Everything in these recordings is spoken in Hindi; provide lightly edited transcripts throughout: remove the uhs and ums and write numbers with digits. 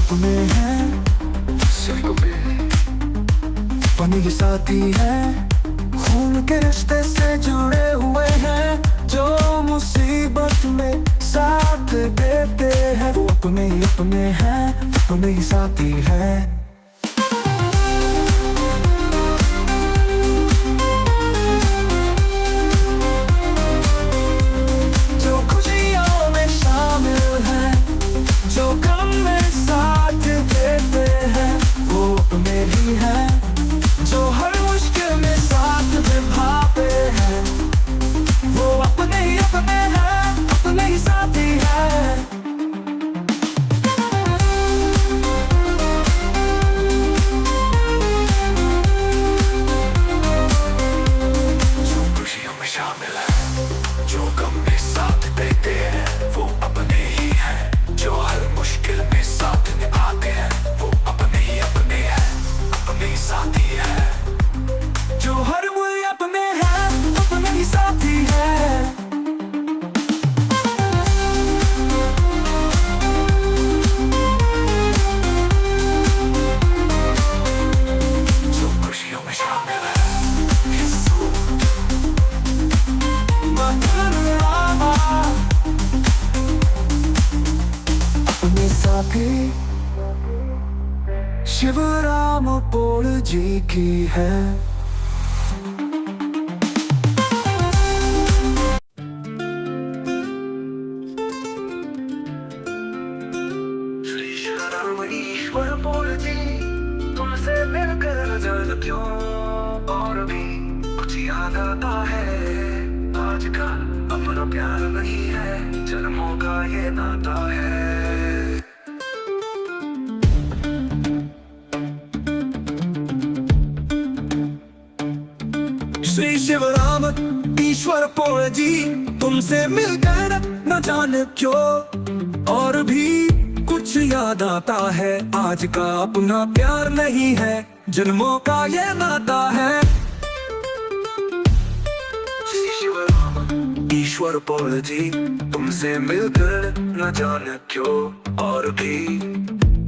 अपने हैं, सिर्फ पानी के साथी है, खून के रिश्ते से जुड़े हुए हैं, जो मुसीबत में साथ देते हैं। वो अपने ही अपने हैं, अपने ही साथी हैं। जो खुशियों में शामिल हैं, जो गम में साथ देते हैं, वो अपने ही हैं। जो हर मुश्किल में साथ निभाते हैं, वो अपने ही अपने हैं, अपने ही साथी हैं। जो खुशियों में शामिल है, जो गम में साथ देते हैं, वो अपने ही हैं। जो हर मुश्किल में साथ निभाते हैं, वो अपने ही अपने हैं, अपने ही साथी हैं। जो हर मुझे अपने हैं, अपने ही साथी हैं। जो खुशियों में शामिल है, अपने साथी शिवरामपुर जी की है। ईश्वरपुर जी, तुमसे मिलकर जल क्यों और भी कुछ याद आता है। आज का अपना प्यार नहीं है, जन्मों का ये नाता है। श्री शिवराम ईश्वरपुर जी, तुमसे मिलकर न जाने क्यों और भी कुछ याद आता है। आज का अपना प्यार नहीं है, जन्मों का ये नाता है। श्री शिवराम ईश्वरपुर जी, तुमसे मिलकर न जाने क्यों और भी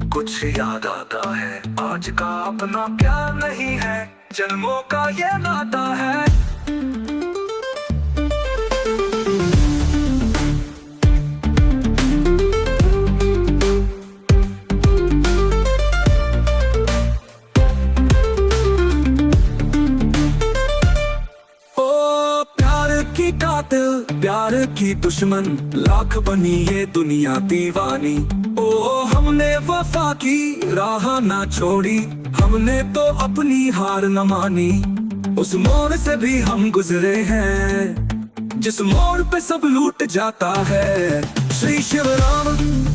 कुछ याद आता है। आज का अपना प्यार नहीं है, जन्मों का ये नाता है। कातिल प्यार की दुश्मन, लाख बनी ये दुनिया दीवानी। ओ हमने वफा की राह ना छोड़ी, हमने तो अपनी हार न मानी। उस मोड़ से भी हम गुजरे हैं, जिस मोड़ पे सब लूट जाता है। श्री शिवराम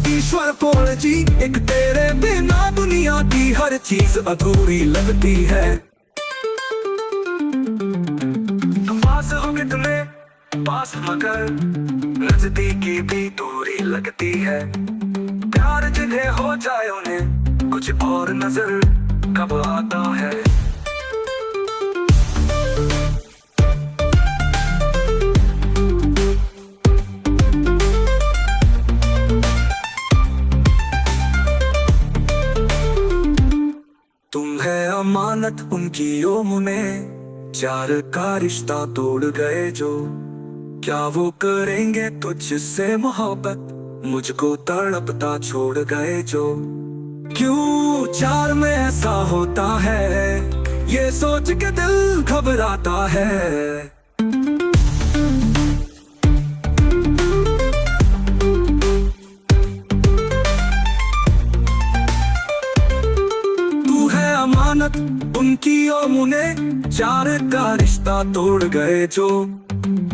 ईश्वरपुर जी, एक तेरे बिना दुनिया की हर चीज अधूरी लगती है। तुम पास हो कितने पास मगर नजदीकी भी दूरी लगती है। प्यार जिन्हें हो जाए उन्हें कुछ और नजर कब आता है। तुम है अमानत उनकी ओम में, चार का रिश्ता तोड़ गए जो। क्या वो करेंगे तुझसे मोहब्बत, मुझको तड़पता छोड़ गए जो। क्यों चार में ऐसा होता है, ये सोच के दिल घबराता है। तू है अमानत उनकी और मुने, चार का रिश्ता तोड़ गए जो।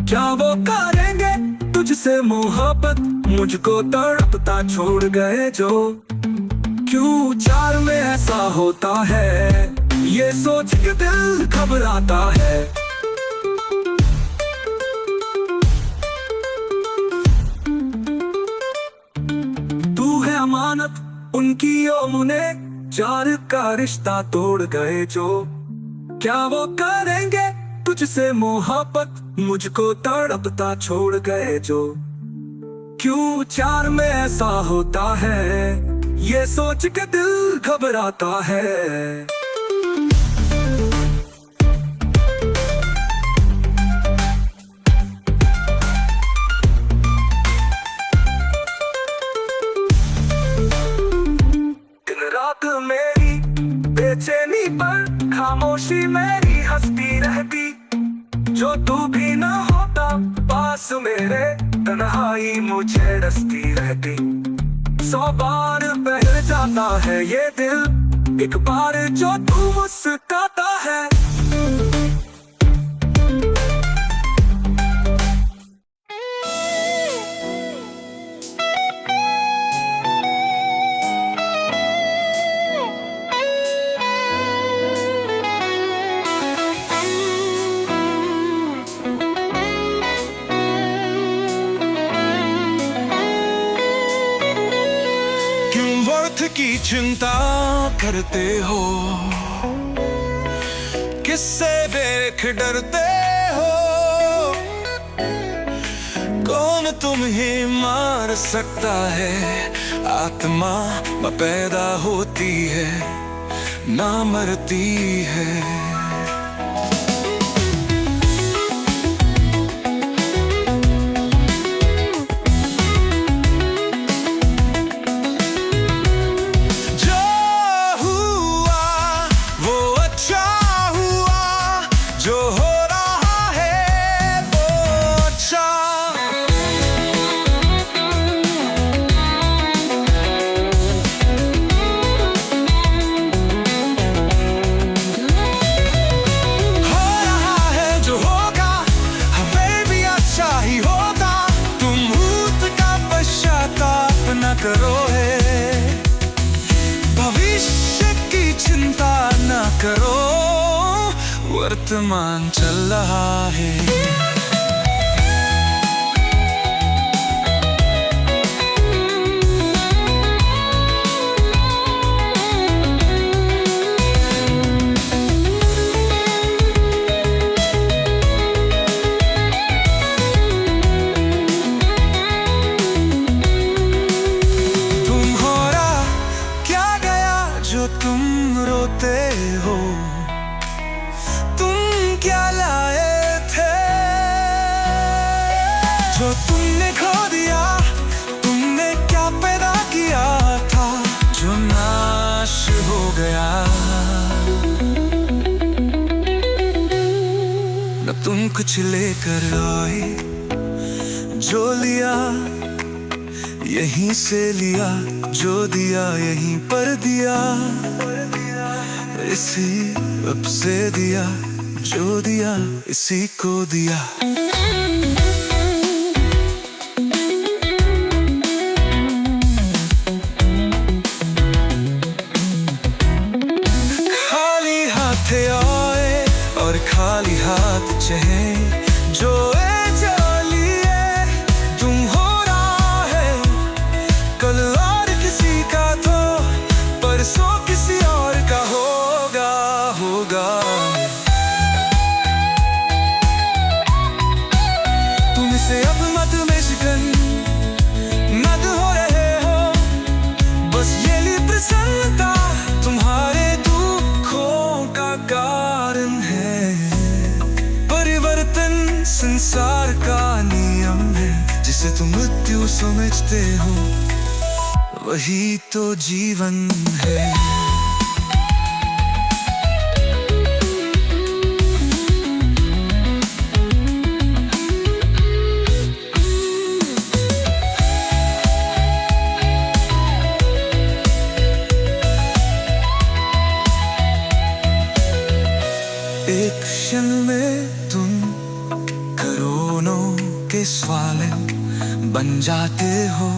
क्या वो करेंगे तुझसे मोहब्बत, मुझको तड़पता छोड़ गए जो। क्यों चार में ऐसा होता है, ये सोच के दिल घबराता है। तू है अमानत उनकी ओ मुने, चार का रिश्ता तोड़ गए जो। क्या वो करेंगे तुझसे मोहब्बत, मुझको तड़पता छोड़ गए जो। क्यों चार में ऐसा होता है, ये सोच के दिल घबराता है। दिन रात मेरी बेचैनी पर खामोशी मेरी हंसती रहती, जो तू भी न होता पास मेरे, तन्हाई मुझे डसती रहती। 100 बार बहल जाता है ये दिल, एक बार जो तू मुस्कुराता है। वर्थ की चिंता करते हो, किससे देख डरते हो? कौन तुम्हें मार सकता है? आत्मा पैदा होती है ना मरती है। करो है भविष्य की चिंता न करो, वर्तमान चल रहा है। तुम रोते हो, तुम क्या लाए थे जो तुमने खो दिया? तुमने क्या पैदा किया था जो नाश हो गया? न तुम कुछ लेकर आए, जो लिया यहीं से लिया, जो दिया यहीं पर दिया। इसी अब से दिया, जो दिया इसी को दिया। खाली हाथ आए और खाली हाथ चहे, जो परसों किसी और का होगा। तुम इसे अब मत में शिकन मत हो रहे हो, बस ये ली प्रसन्नता तुम्हारे दुखों का कारण है। परिवर्तन संसार का नियम है, जिसे तुम मृत्यु समझते हो वही तो जीवन है। एक क्षण में तुम करोड़ों के स्वालन बन जाते हो।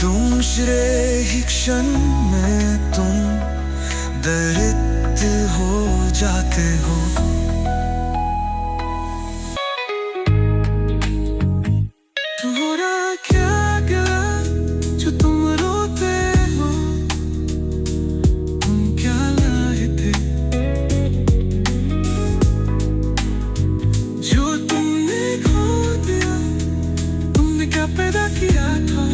दूसरे ही क्षण में तुम दरिद्र हो जाते हो। तुम्हारा क्या गया जो तुम रोते हो? तुम क्या लाए थे जो तुमने खो दिया? तुमने क्या पैदा किया था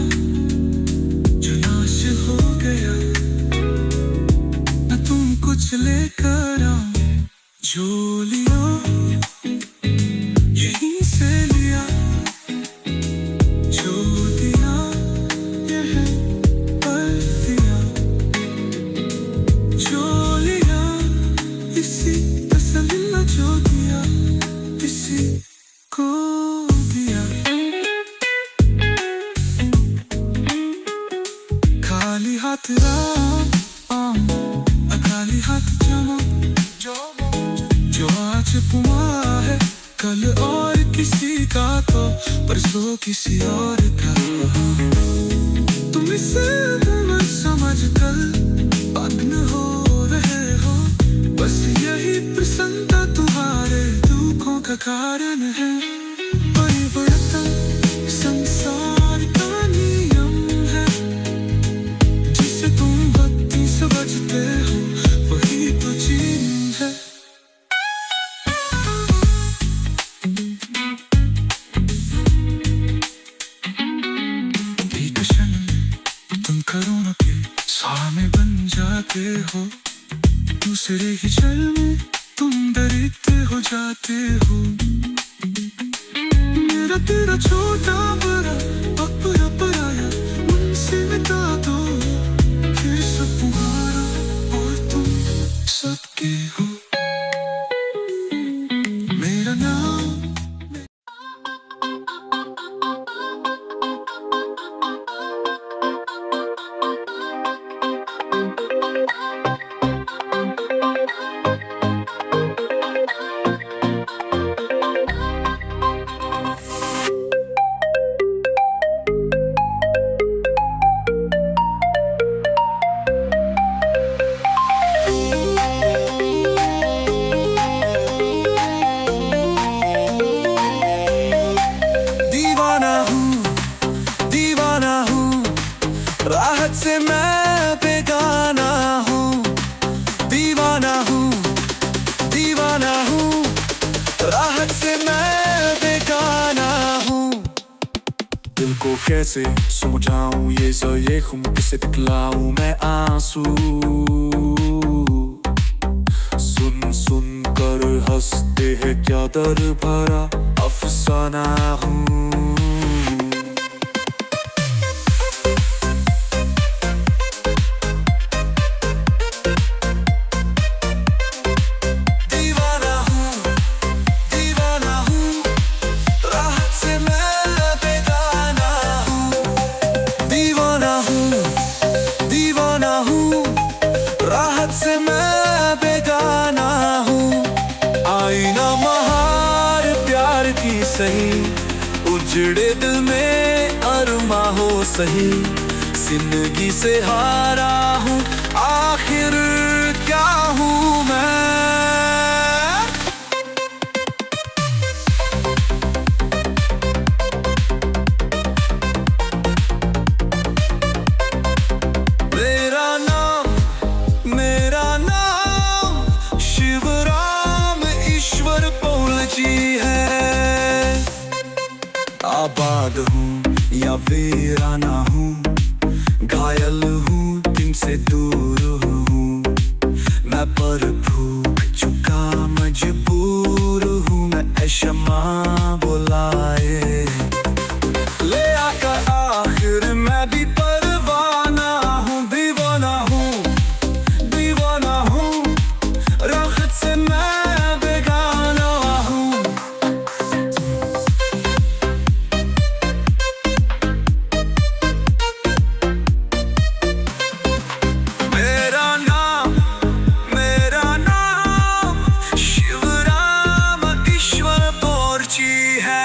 परसों किसी और का। तुम इसे तुम समझ कर पागल हो रहे हो, बस यही प्रसन्नता तुम्हारे दुखों का कारण है। परिवर्तन संसार का नियम है, जिसे तुम भक्ति समझते हो वही तो जीवन है। एक क्षण में तुम करोना के स्वामी बन जाते हो, दूसरे ही क्षण में तुम दरिद्र हो जाते हो। मेरा तेरा छोटा बड़ा अपना पराया उनसे मिटा दो, फिर सब तुम्हारा और तुम सबके हो। मेरा नाम राहत से मैं बेगाना हूँ, दीवाना हूँ, दीवाना हूँ। राहत से मैं बेगाना हूँ। दिल को कैसे समझाऊं ये खून किसे दिखलाऊं मैं आंसू। सुन सुन कर हंसते हैं क्या दर्द भरा अफसाना हूँ। राहत से मैं बेगाना हूँ। आईना महार प्यार की सही, उजड़े दिल में अरमा हो सही। जिंदगी से हारा हूँ आखिर क्या हूँ मैं। मेरा नाम शिवराम ईश्वर पौल जी है। आबाद हूँ या वीराना हूँ, घायल हूँ तुमसे दूर हूँ मैं, पर भूख चुका मजबूर हूँ मैं। क्षमा बुलाए ले आकर आखिर मैं भी परवाना हूँ, दीवाना हूँ, दीवाना हूँ। राहत से मैं बेगाना हूँ। मेरा नाम शिवराम ईश्वर पौल जी है।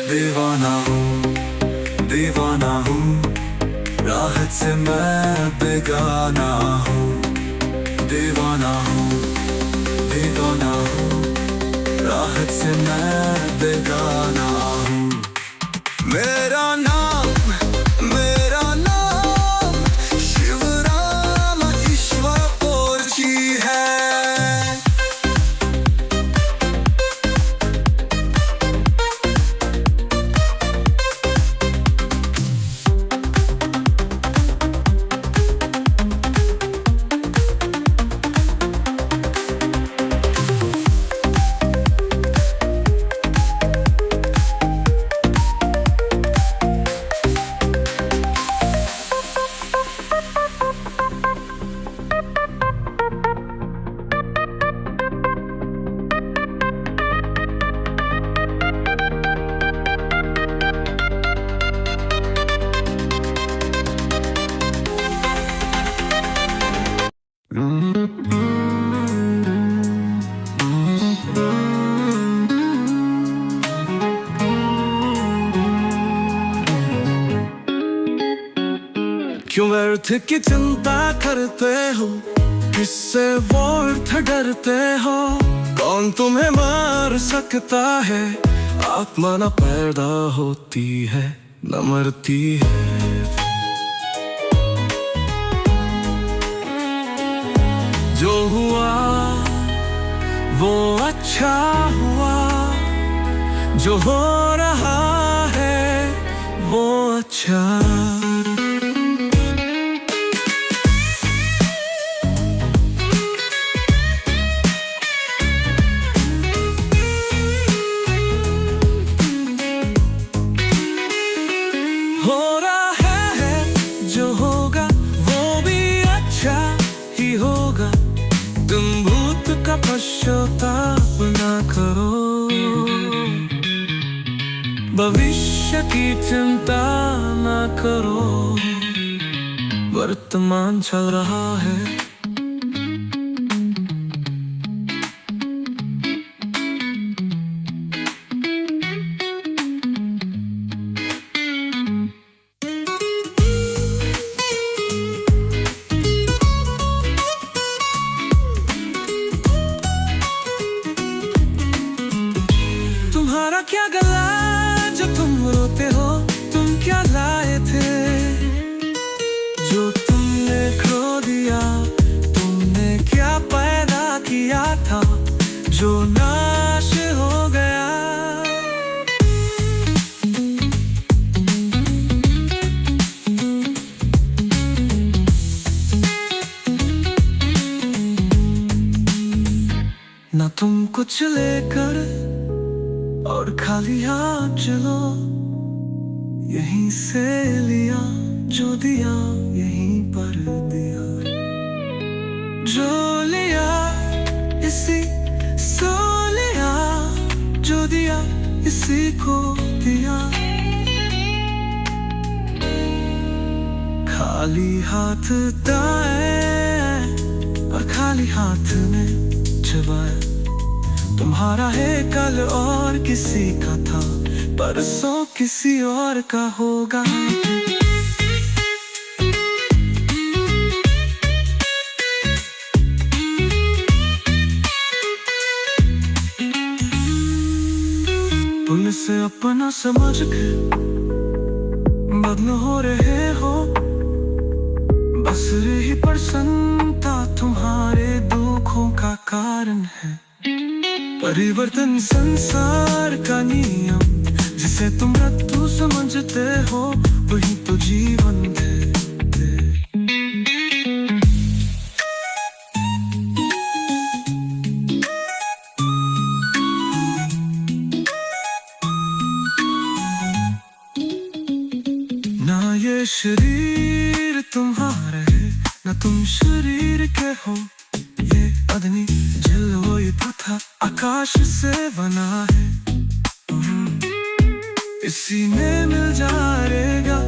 दीवाना हूँ, दीवाना हूँ। राहत से मैं बेगाना हूँ, दीवाना हूँ, दीवाना हूँ। राहत से मैं बेगाना हूँ। मेरा नाम शिवराम ईश्वर पौल जी है। अर्थ की चिंता करते हो, किससे वो अर्थ डरते हो। कौन तुम्हें मार सकता है, आत्मा न पैदा होती है न मरती है। जो हुआ वो अच्छा हुआ, जो हो रहा है वो अच्छा। हो रहा है जो होगा वो भी अच्छा ही होगा। तुम भूत का पश्चाताप ना करो, भविष्य की चिंता ना करो। वर्तमान चल रहा है, तुम्हारा क्या गला जो तुम रोते हो। तुम क्या लाए थे जो तुमने खो दिया। तुमने क्या पैदा किया था जो नाश हो गया। ना तुम कुछ लेकर और खाली हाथ चलो, यहीं से लिया जो दिया यहीं पर दिया। जो लिया इसी सो लिया, जो दिया इसी को दिया। खाली हाथ दाएं और खाली हाथ में चबाया। तुम्हारा है कल और किसी का था, परसों किसी और का होगा। उनसे अपना समझ के मग्न हो रहे हो। बस रही प्रसन्नता तुम्हारे दुखों का कारण है। परिवर्तन संसार का नियम, जिसे तुम मृत्यु समझते हो वही तो जीवन है। ना ये शरीर तुम्हारा है ना तुम शरीर के हो। ये अग्नि जल वो था आकाश से बना है। इसी में मिल जाएगा,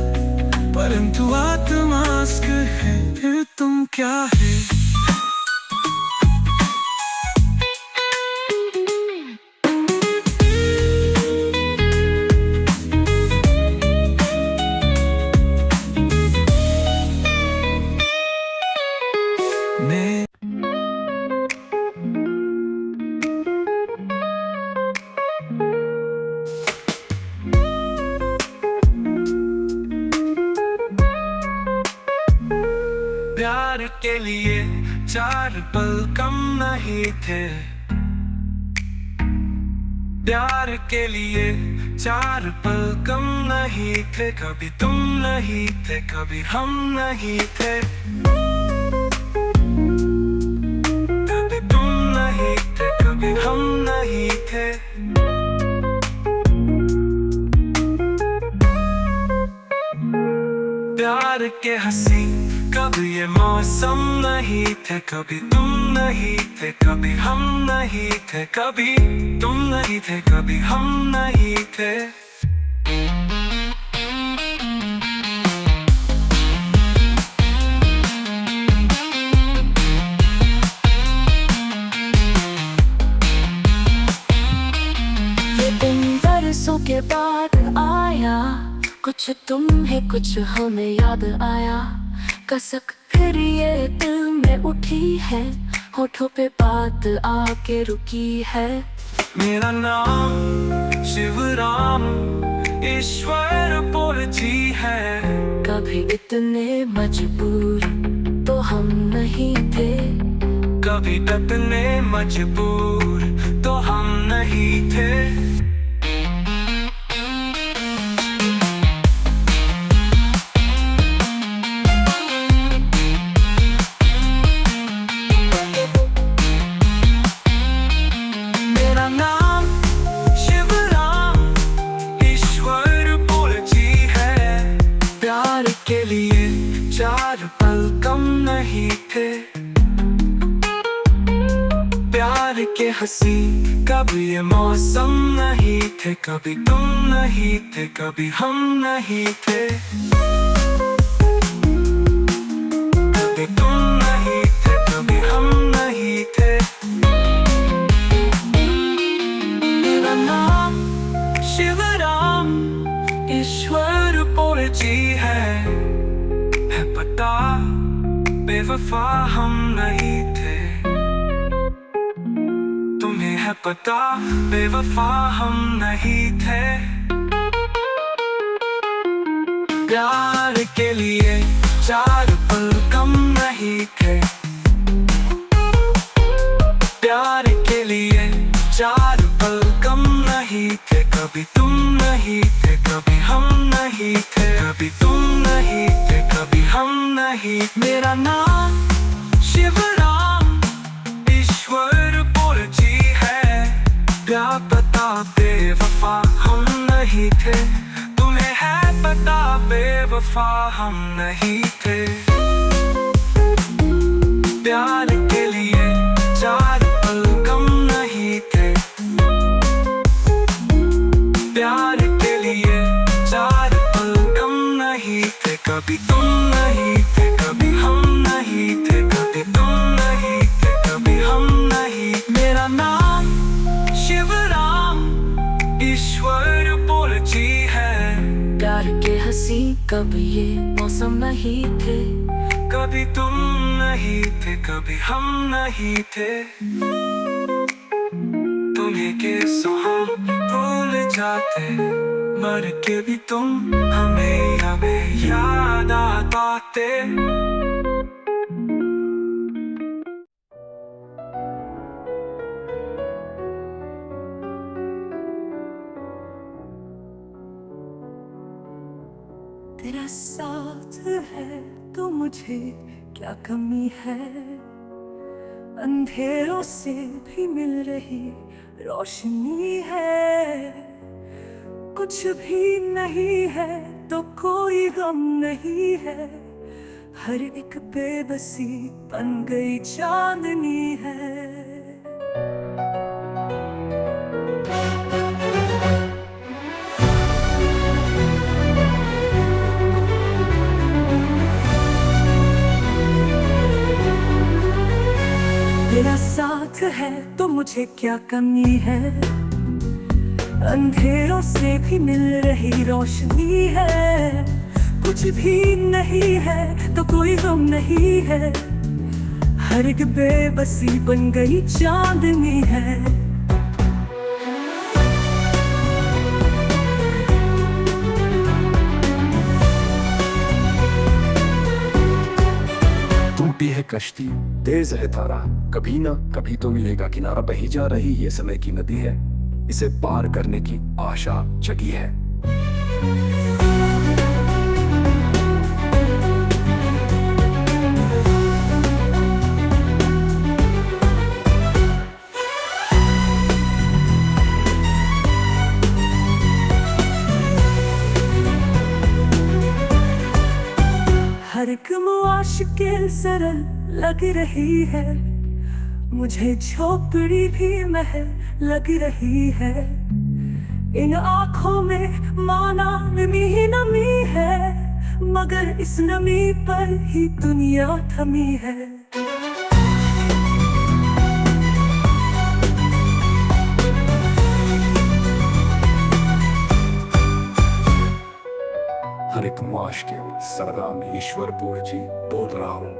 परंतु आत्मा अस्क है। फिर तुम क्या है। प्यार के लिए 4 पल कम नहीं थे। प्यार के लिए 4 पल कम नहीं थे। कभी तुम नहीं थे, कभी हम नहीं थे। कभी तुम नहीं थे, कभी हम नहीं थे। प्यार के हंसी कभी ये मौसम नहीं थे। कभी तुम नहीं थे, कभी हम नहीं थे। कभी तुम नहीं थे, कभी हम नहीं थे। ये दिन बरसों के बाद आया, कुछ तुम है कुछ हमें याद आया। कसक फिर ये दिल में उठी है, होठों पे बात आके रुकी है। मेरा नाम शिवराम ईश्वर बोल जी है। कभी इतने मजबूर तो हम नहीं थे, कभी इतने मजबूर तो हम नहीं थे। मेरा नाम शिवराम ईश्वर बोल जी है। प्यार के लिए चार पल कम नहीं थे, प्यार के हंसी कभी ये मौसम नहीं थे, कभी तुम नहीं थे, कभी हम नहीं थे, कभी तुम नहीं थे, कभी हम नहीं थे। मेरा नाम शिवराम ईश्वर बोल जी है पता बेवफा हम नहीं थे। तुम्हें है पता बेवफा हम नहीं थे। प्यार के लिए चार पल कम नहीं थे, प्यार के लिए चार पल कम नहीं थे, कभी तुम नहीं थे, कभी हम नहीं थे, कभी तुम नहीं थे, कभी हम नहीं। मेरा नाम शिवराम ईश्वर बोल जी है। क्या पता बेवफा हम नहीं थे, तुम्हें है पता बेवफा हम नहीं थे। प्यार के लिए चार पल कम नहीं थे, प्यार के लिए चार पल कम नहीं थे, कभी तुम नहीं थे, कभी हम नहीं थे, कभी तुम नहीं थे, कभी हम नहीं। मेरा नाम शिवराम ईश्वर बोल जी है। प्यार के हंसी कभी ये मौसम नहीं थे, कभी तुम नहीं थे, कभी हम नहीं थे। तुम्हें कैसो हम भूल जाते, मर के भी तुम हमें हमें याद आते। तेरा साथ है तो मुझे क्या कमी है, अंधेरों से भी मिल रही रोशनी है। कुछ भी नहीं है तो कोई गम नहीं है, हर एक बेबसी बन गई चांदनी है। तेरा साथ है तो मुझे क्या कमी है, अंधेरों से भी मिल रही रोशनी है। कुछ भी नहीं है तो कोई गम नहीं है, हर एक बेबसी बन गई चांदनी है। टूटी है कश्ती तेज है धारा, कभी ना कभी तो मिलेगा किनारा। बही जा रही ये समय की नदी है, इसे पार करने की आशा जगी है। हर एक मुआशिक़े सरल लग रही है, मुझे झोपड़ी भी महल लग रही है। इन आँखों में माना नमी ही नमी है, मगर इस नमी पर ही दुनिया थमी है। हर एक मुआशिक़े सरदाम ईश्वरपुर जी बोल रहा हूँ।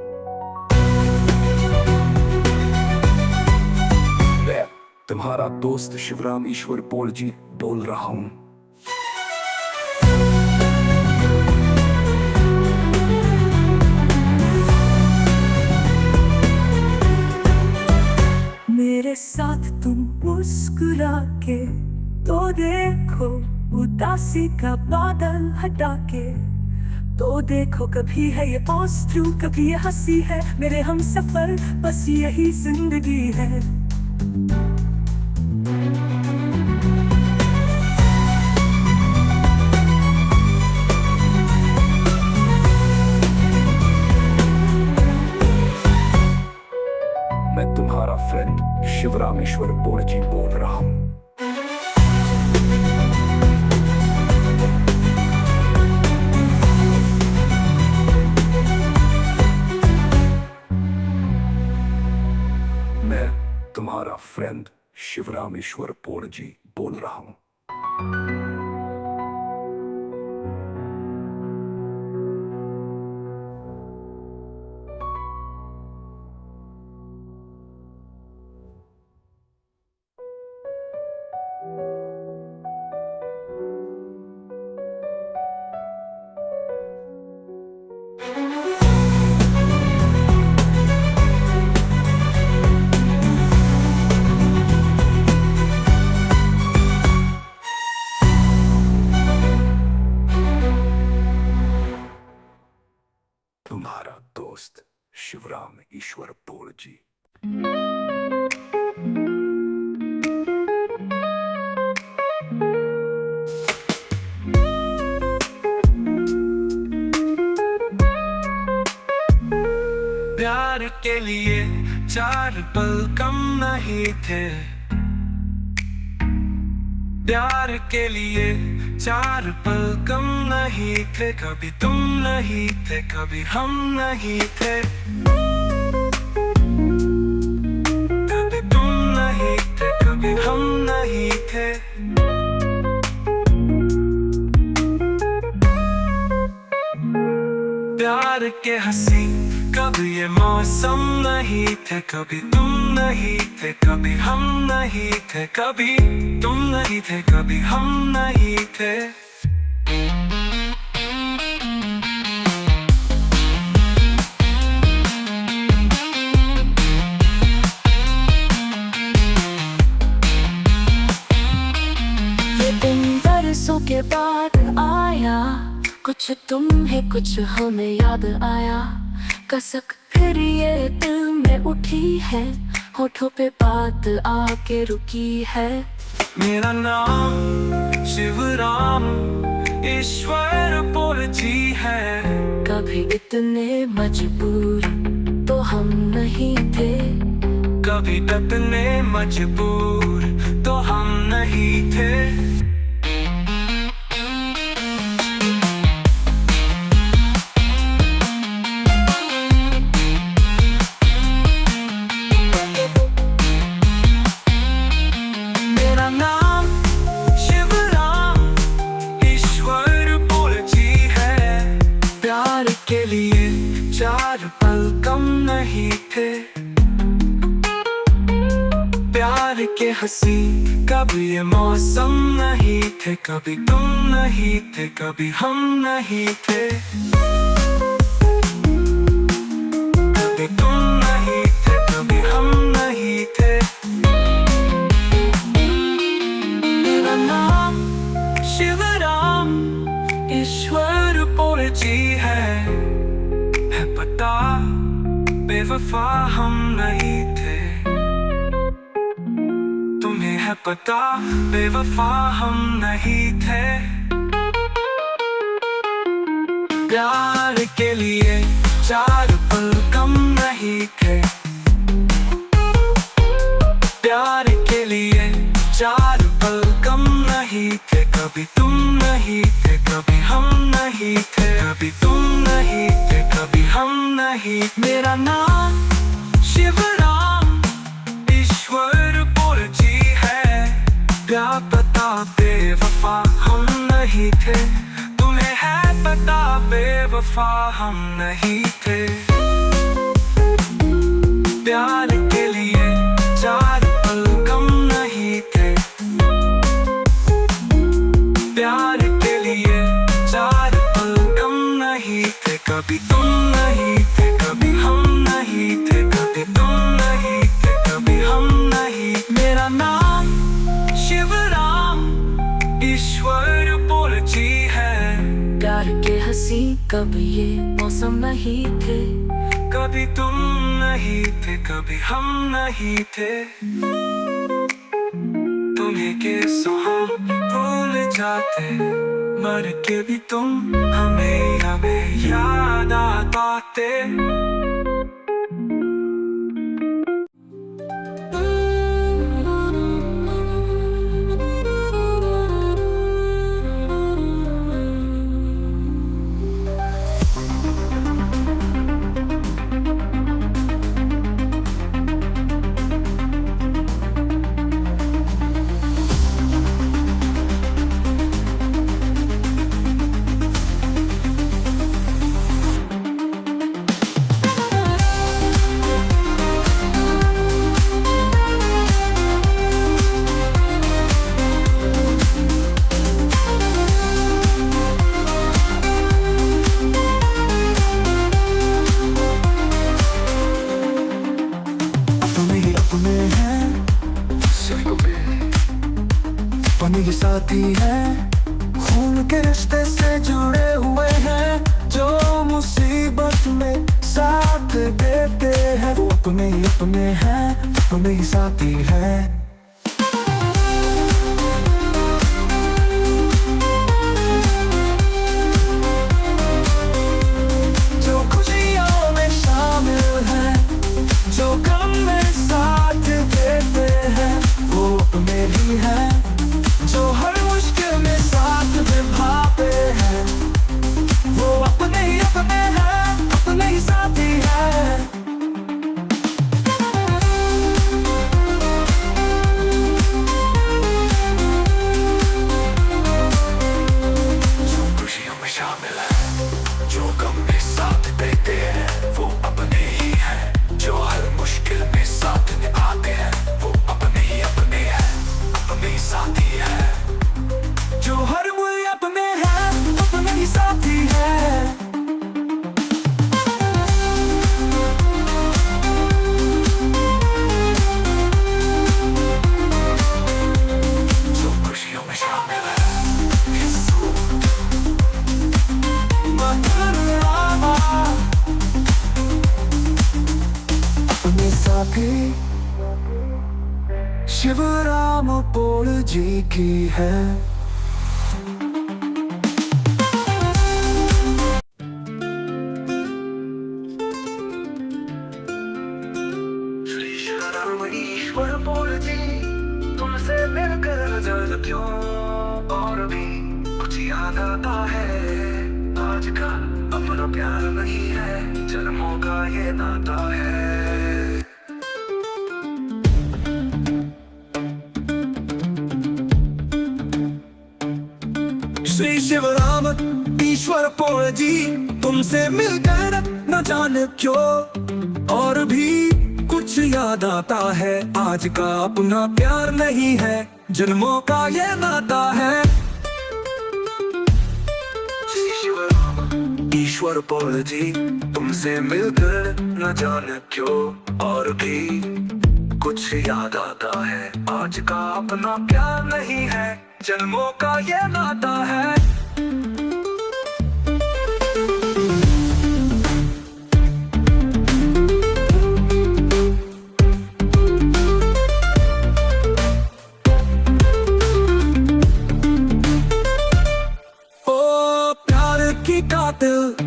मैं तुम्हारा दोस्त शिवराम ईश्वरपुर जी बोल रहा हूँ। मेरे साथ तुम मुस्कुरा के तो देखो, उदासी का बादल हटा के तो देखो। कभी है ये पॉजिटिव, कभी ये हंसी है, मेरे हम सफर बस यही जिंदगी है। मैं तुम्हारा फ्रेंड शिवराम ईश्वरपुर जी बोल रहा हूँ। मैं तुम्हारा फ्रेंड शिवराम ईश्वरपुर जी बोल रहा हूँ। तुम्हारा दोस्त शिवराम ईश्वरपुर जी। प्यार के लिए 4 पल कम नहीं थे, प्यार के लिए 4 पल कम नहीं थे। कभी तुम नहीं थे, कभी हम नहीं थे, कभी तुम नहीं थे, कभी हम नहीं थे। प्यार के हंसी कभी ये मौसम नहीं थे, कभी तुम नहीं थे, कभी हम नहीं थे, कभी तुम नहीं थे, कभी हम नहीं थे। ये दिन बरसों के बाद आया, कुछ तुम्हें कुछ हमें याद आया। कसक फिर ये दिल में उठी है, होठों पे बात आके रुकी है। मेरा नाम शिवराम ईश्वरपुर जी है। कभी इतने मजबूर तो हम नहीं थे, कभी इतने मजबूर तो हम नहीं थे। के लिए 4 पल कम नहीं थे, प्यार के हंसी कभी ये मौसम नहीं थे, कभी तुम नहीं थे, कभी हम नहीं थे, कभी तुम नहीं थे, कभी हम नहीं थे। मेरा नाम शिवराम ईश्वरपुर जी है पता बेवफा हम नहीं थे, तुम्हें है पता बेवफा हम नहीं थे। प्यार के लिए 4 पल कम नहीं थे, प्यार के लिए 4 पल कम नहीं थे, कभी तुम नहीं थे, कभी हम नहीं थे, कभी तुम नहीं थे, कभी हम नहीं। मेरा नाम शिवराम ईश्वरपुर जी है। क्या पता बेवफा हम नहीं थे, तुम्हें है पता बेवफा हम नहीं थे। प्यार के लिए चार पल कम नहीं थे। प्यार के लिए चार पल कम नहीं थे। कभी तुम नहीं थे, कभी हम नहीं थे, कभी तुम नहीं थे, कभी हम नहीं। मेरा नाम शिवराम ईश्वर बोल जी है। प्यार के हंसी कभी ये मौसम नहीं थे। कभी तुम नहीं थे, कभी हम नहीं थे। तुम्हें कैसो हम भूल जाते, मर के भी तुम हमें याद आते। अपने ही साथी है, खून के रिश्ते से जुड़े हुए हैं। जो मुसीबत में साथ देते हैं, वो अपने हैं, अपने ही साथी है। जो खुशियों में शामिल है, जो गम में साथ देते हैं, वो अपने ही है। जो हर मुश्किल में साथ निभाते हैं, वो अपने हैं, अपने ही साथी है। जो खुशियों में शामिल है, जो गम में साथ देते हैं, वो अपने ही हैं। जो हर मुश्किल में साथ निभाते हैं, वो अपने हैं, अपने ही साथी है। जो हर मूल्य अपने हैं, अपने ही साथी है। जो खुशियों में शामिल है, अपने साथी शिवराम बोल जी की है। ईश्वर बोल जी, तुमसे मिलकर नजर क्यों और भी कुछ याद आता है। आज का अपना प्यार नहीं है, जन्मों का ये नाता है। श्री शिवराम ईश्वर बोल जी, तुमसे मिलकर न जाने क्यों और भी कुछ याद आता है। आज का अपना प्यार नहीं है, जन्मों का ये नाता है। ईश्वर बोल जी, तुमसे मिलकर न जाने क्यों और भी कुछ याद आता है। आज का अपना प्यार नहीं है, जन्मों का ये नाता है।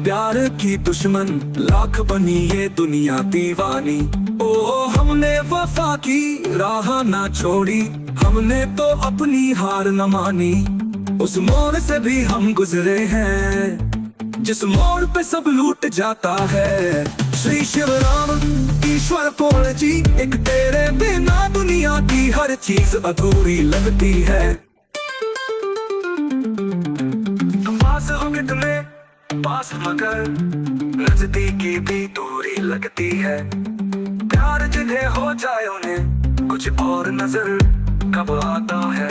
प्यार की दुश्मन लाख बनी ये दुनिया दीवानी। ओ हमने वफा की राह ना छोड़ी, हमने तो अपनी हार न मानी। उस मोड़ से भी हम गुजरे हैं, जिस मोड़ पे सब लूट जाता है। श्री शिवराम ईश्वर बोल जी, एक तेरे बिना दुनिया की हर चीज अधूरी लगती है। तुम पास हो कितने पास मगर नजदीकी भी दूरी लगती है। प्यार जिन्हें हो जाए उन्हें कुछ और नजर कब आता है।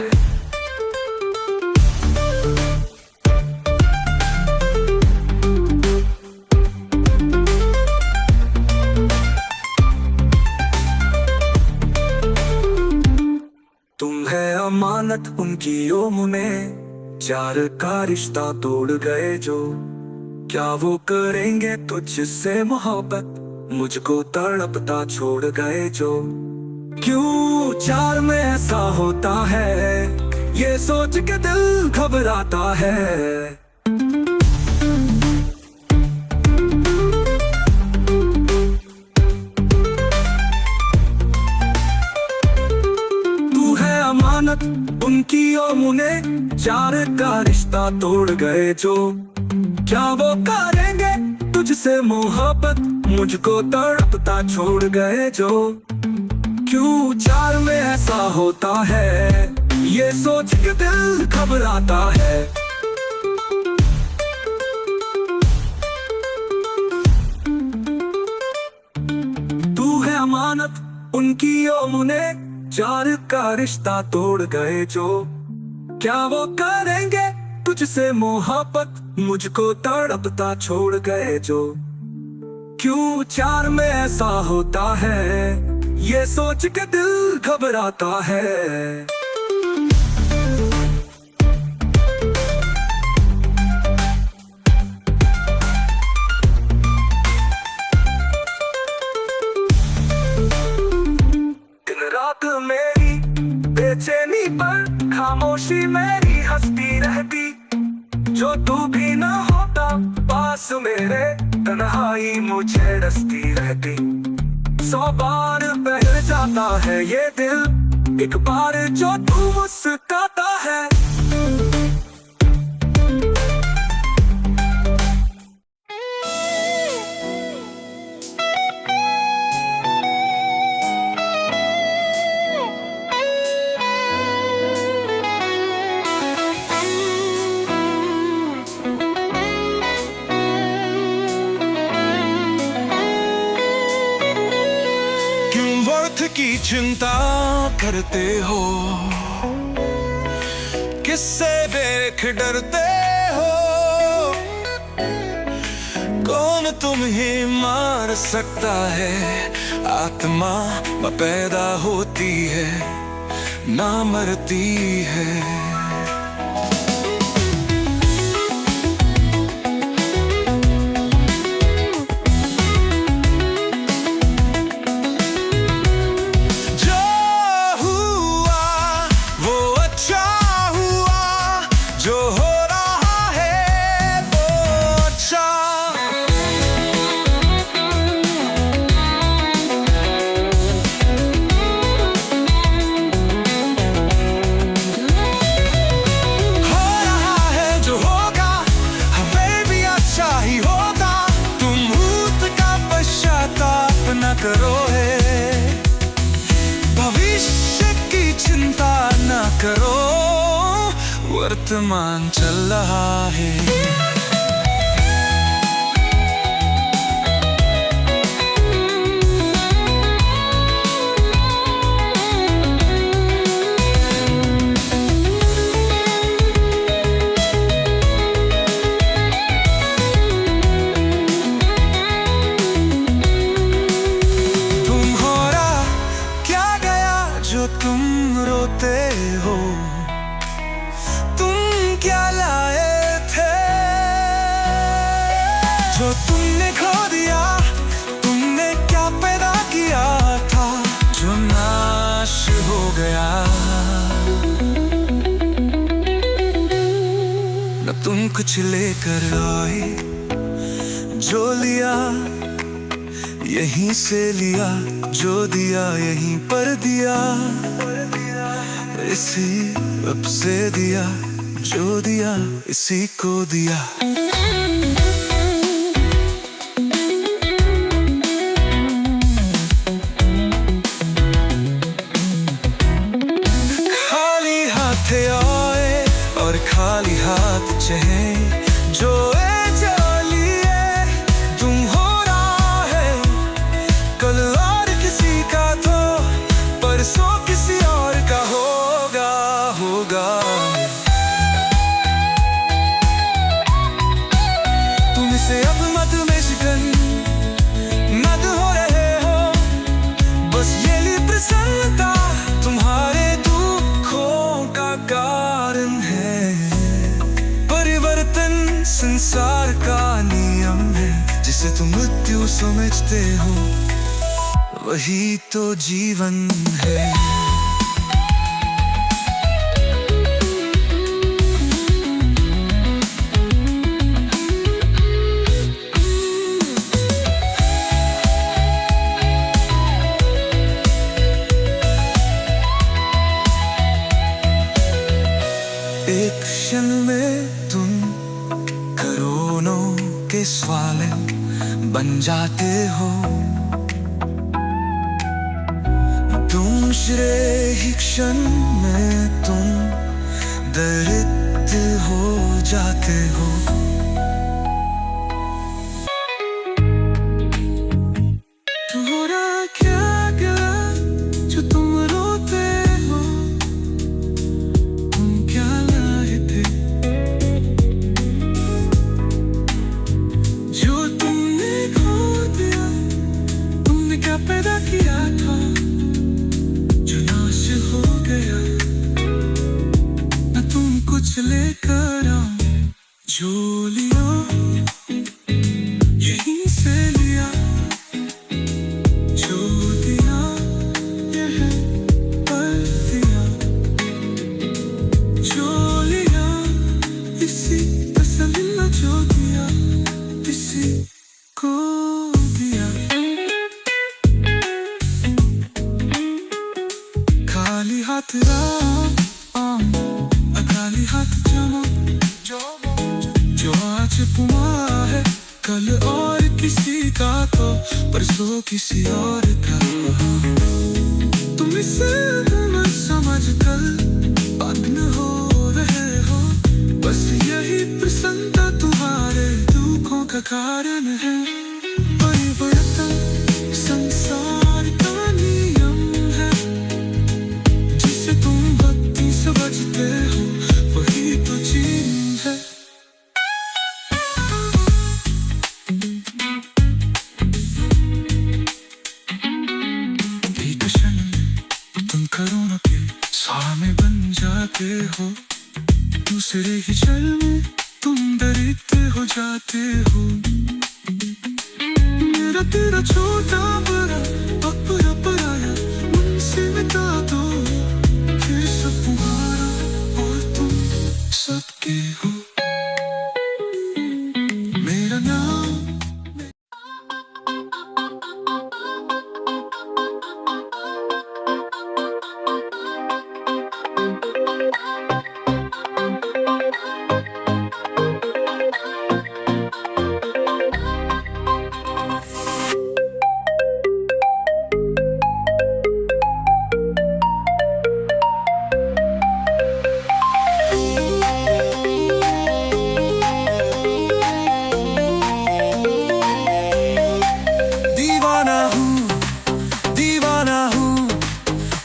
तुम है अमानत उनकी ओम में, चार का रिश्ता तोड़ गए जो। क्या वो करेंगे तुझसे मोहब्बत, मुझको तड़पता छोड़ गए जो। क्यों चार में ऐसा होता है, ये सोच के दिल घबराता है। तू है अमानत उनकी और मुने, चार का रिश्ता तोड़ गए जो। क्या वो करेंगे तुझसे मोहब्बत, मुझको तड़पता छोड़ गए जो। क्यों चार में ऐसा होता है, ये सोच के दिल घबराता है। तू है अमानत उनकी और मुने, चार का रिश्ता तोड़ गए जो। क्या वो करेंगे तुझसे मोहब्बत, मुझको तड़पता छोड़ गए जो। क्यों चार में ऐसा होता है, ये सोच के दिल घबराता है। दिन रात मेरी बेचैनी पर खामोशी मेरी हंसती रहती। जो तू भी ना होता पास मेरे, तन्हाई मुझे डसती रहती। 100 बार बहल जाता है ये दिल, एक बार जो तू मुस्कुराता है। की चिंता करते हो, किससे देख डरते हो। कौन तुम्हें मार सकता है, आत्मा पैदा होती है ना मरती है। करो है भविष्य की चिंता न करो, वर्तमान चल रहा है। तुम रोते हो, तुम क्या लाए थे जो तुमने खो दिया। तुमने क्या पैदा किया था जो नाश हो गया। न तुम कुछ लेकर आए, जो लिया यहीं से लिया, जो दिया यहीं पर दिया। इसी अब से दिया, जो दिया इसी को दिया। खाली हाथ आए और खाली हाथ चहे, जो होगा। तुम इसे अब मत में शिकन मत हो रहे हो, बस ये ली प्रसन्नता तुम्हारे दुखों का कारण है। परिवर्तन संसार का नियम है, जिसे तुम मृत्यु समझते हो वही तो जीवन है। एक क्षण में तुम करोड़ों के सवाल बन जाते हो। दूसरे ही क्षण में तुम दरिद्र हो जाते हो। तुम्हारा क्या गया जो तुम रोते हो, तुम क्या लाए थे जो तुमने खो दिया, तुमने क्या पैदा किया था हो गया। न तुम कुछ लेकर आओ, जो लिया यहीं से लिया, जो दिया यह पर दिया, जो लिया इसी तसल्ली जो दिया इसी को दिया। खाली हाथ खाली हाथ जो आज पुआ है कल और किसी का तो परसों किसी और का। तुम इसे न समझ कल पागल हो रहे हो, बस यही प्रसन्नता तुम्हारे दुखों का कारण है। परिवर्तन संसार का नियम है, जिसे तुम भक्ति समझते हो वही तो जीवन है। एक क्षण में तुम करोड़ों के स्वामी बन जाते हो। दूसरे ही क्षण में तुम दरिद्र हो जाते हो। मेरा तेरा छोटा बड़ा अपना पराया मुझसे मिटा दो, फिर सब तुम्हारा और तुम सबके हो। मेरा नाम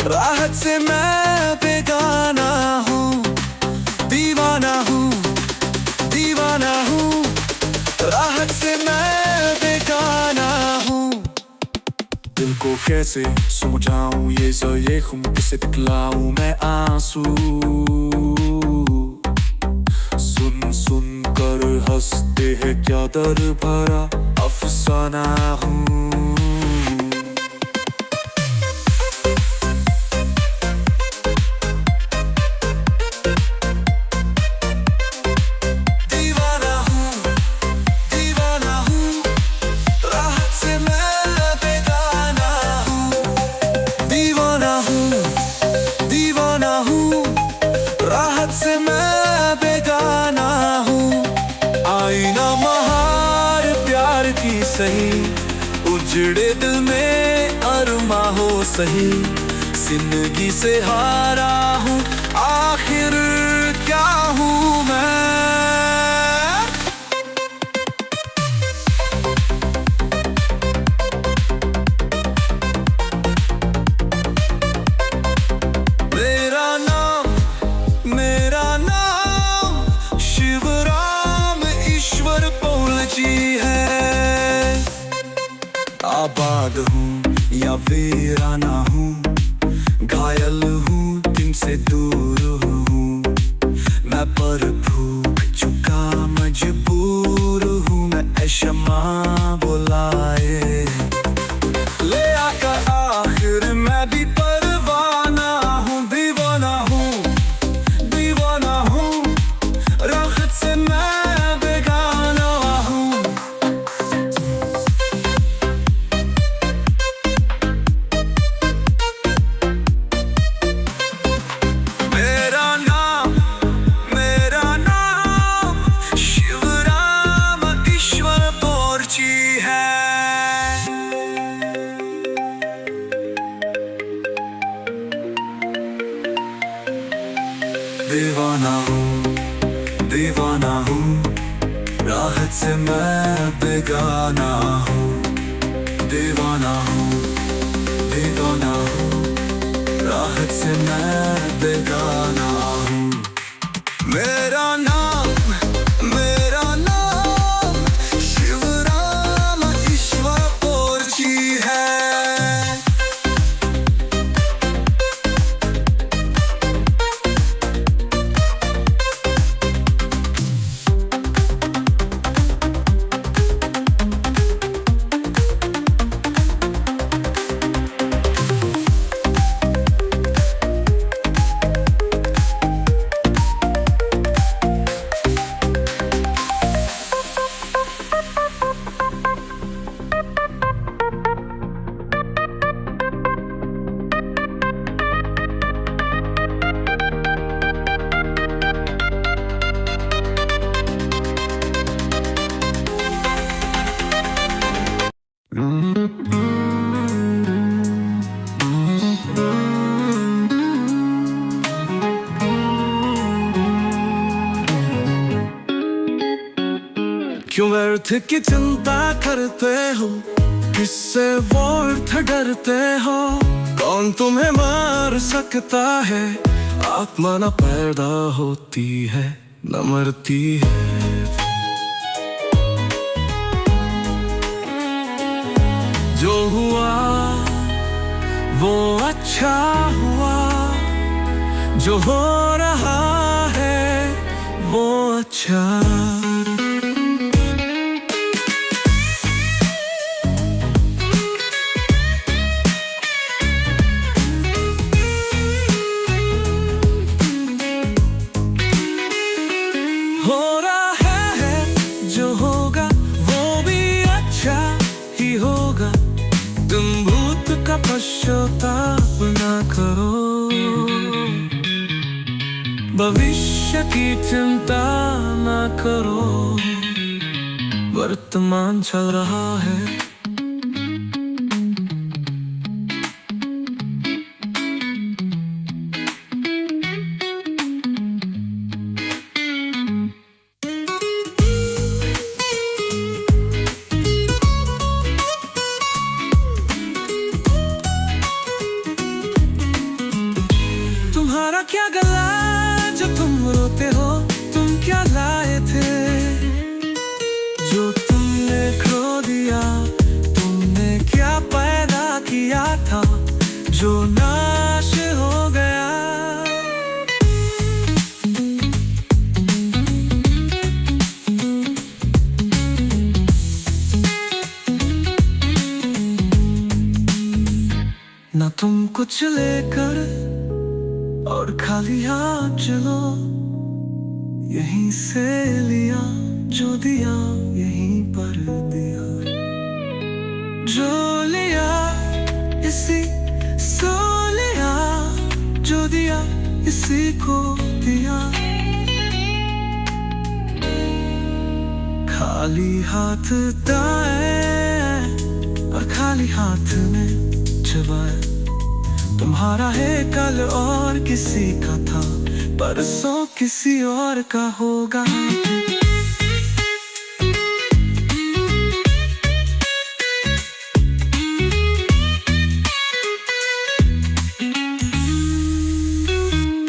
राहत से मैं बेगाना हूँ। दीवाना हूँ दीवाना हूँ, राहत से मैं बेगाना हूँ। दिल को कैसे समझाऊं ये खून किसे दिखलाऊं मैं आंसू। सुन सुन कर हंसते हैं क्या दर्द भरा अफसाना हूँ। से मैं बेगाना हूँ। आईना महार प्यार की सही, उजड़े दिल में अरमा हो सही। जिंदगी से हारा हूँ आखिर क्या हूँ मैं। आबाद हूँ या वीराना हूँ, घायल हूँ तुमसे दूर हूँ मैं, पर भूख चुका मजबूर हूँ मैं। ऐ शम्मा बुलाए ले आकर आखिर मैं भी परवाना हूँ, दीवाना हूँ, दीवाना हूँ, राहत से मैं बेगाना हूँ। मेरा नाम शिवराम ईश्वर पोरची है। दीवाना हूँ, दीवाना हूँ, राहत से मैं बेगाना हूँ, दीवाना हूँ, दीवाना हूँ, राहत से मैं बेगाना हूँ। मेरा नाम शिवराम ईश्वर पोरची है। क्यों व्यर्थ की चिंता करते हो, किससे व्यर्थ डरते हो? कौन तुम्हें मार सकता है? आत्मा न पैदा होती है न मरती है। जो हुआ वो अच्छा हुआ, जो हो रहा है वो अच्छा। हो रहा है जो होगा वो भी अच्छा ही होगा। तुम भूत का पश्चाताप ना करो, भविष्य की चिंता ना करो। वर्तमान चल रहा है, तुम्हारा क्या गला जो तुम रोते हो? तुम क्या लाए थे जो तुमने खो दिया? तुमने क्या पैदा किया था जो नाश हो गया? ना तुम कुछ लेकर और खाली हाथ चलो, यहीं से लिया जो दिया यहीं पर दिया। जो लिया इसी सो लिया, जो दिया इसी को दिया। खाली हाथ दाएं और खाली हाथ में चबाए। तुम्हारा है कल और किसी का था, परसों किसी और का होगा।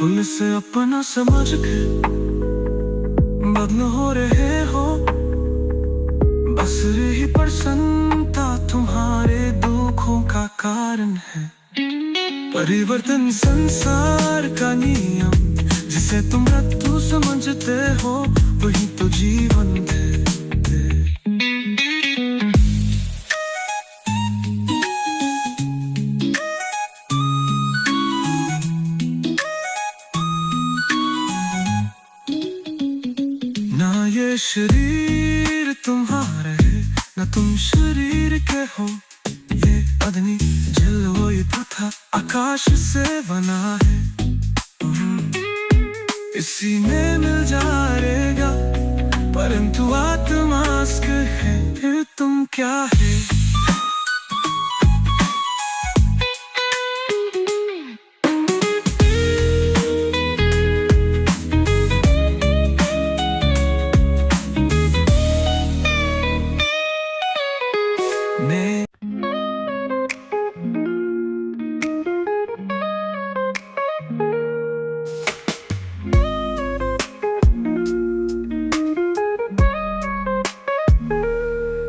उनसे अपना समझ के बदल हो रहे हो, बस रही प्रसन्नता तुम्हारे का कारण है। परिवर्तन संसार का नियम, जिसे तुम मृत्यु समझते हो वही तो जीवन है। ना ये शरीर तुम्हारा है, ना तुम शरीर के हो। ये अग्नि जल वही पृथा आकाश से बना है। इसी में मिल जाएगा, परंतु आत्मा अस्क है। फिर तुम क्या है?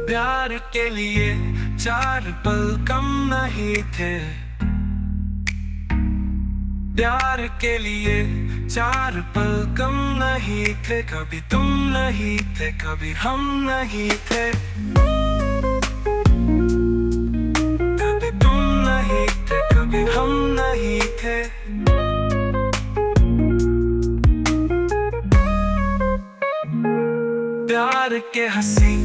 प्यार के लिए 4 पल कम नहीं थे। प्यार के लिए 4 पल कम नहीं थे। कभी तुम नहीं थे, कभी हम नहीं थे। कभी तुम नहीं थे, कभी हम नहीं थे। प्यार के हंसी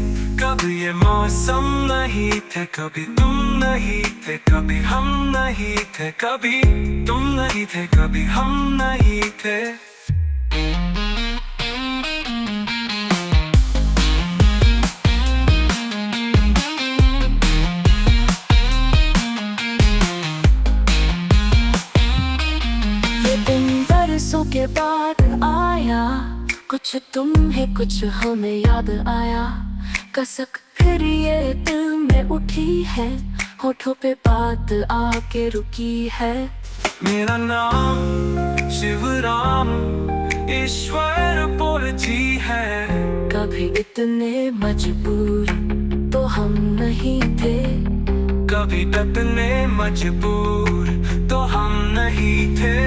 कभी ये मौसम नहीं थे। कभी तुम नहीं थे, कभी हम नहीं थे। कभी तुम नहीं थे, कभी हम नहीं थे। ये दिन बरसों के बाद आया, कुछ तुम्हें कुछ हमें याद आया। कसक फिर ये दिल में उठी है, होठों पे बात आके रुकी है। मेरा नाम शिवराम ईश्वर बोल जी है। कभी इतने मजबूर तो हम नहीं थे। कभी इतने मजबूर तो हम नहीं थे।